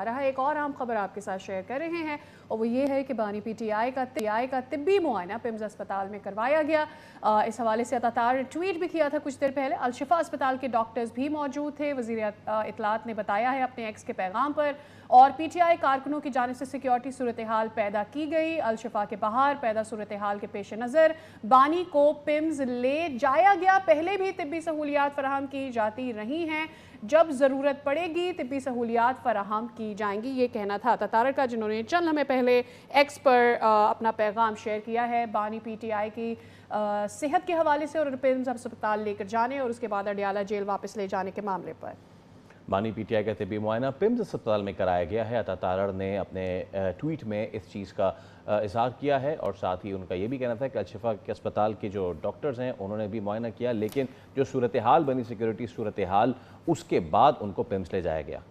रहा एक और अहम खबर आपके साथ शेयर कर रहे हैं और वो ये है कि बानी पीटीआई का तिब्बी मुआयना पिम्स अस्पताल में करवाया गया। इस हवाले से अतातार ट्वीट भी किया था कुछ देर पहले। अल-शिफा अस्पताल के डॉक्टर्स भी मौजूद थे। वज़ीर इत्तलात ने बताया है अपने एक्स के पैगाम पर, और पीटीआई कारकुनों की जानिब से सिक्योरिटी सूरत हाल पैदा की गई। अल-शिफा के बाहर पैदा सूरत हाल के पेश नज़र बानी को पिम्स ले जाया गया। पहले भी तिब्बी सहूलियात फराहम की जाती रही हैं, जब ज़रूरत पड़ेगी तिब्बी सहूलियात फराहम की जाएंगी, ये कहना था अतातार का, जिन्होंने चंद हमें पहले एक्स पर अपना पैगाम शेयर किया है बानी पीटीआई की सेहत के हवाले से और पिम्स अस्पताल लेकर जाने और उसके बाद अडियाला जेल वापस ले जाने के मामले पर। बानी पीटीआई का तिब्बी मुआयना पिम्स अस्पताल में कराया गया है। अतातार ने अपने ट्वीट में इस चीज़ का इज़हार किया है और साथ ही उनका ये भी कहना था कि अल-शिफा के अस्पताल के जो डॉक्टर्स हैं उन्होंने भी मुआयना किया, लेकिन जो सूरत हाल बनी सिक्योरिटी सूरत हाल, उसके बाद उनको पिम्स ले जाया गया।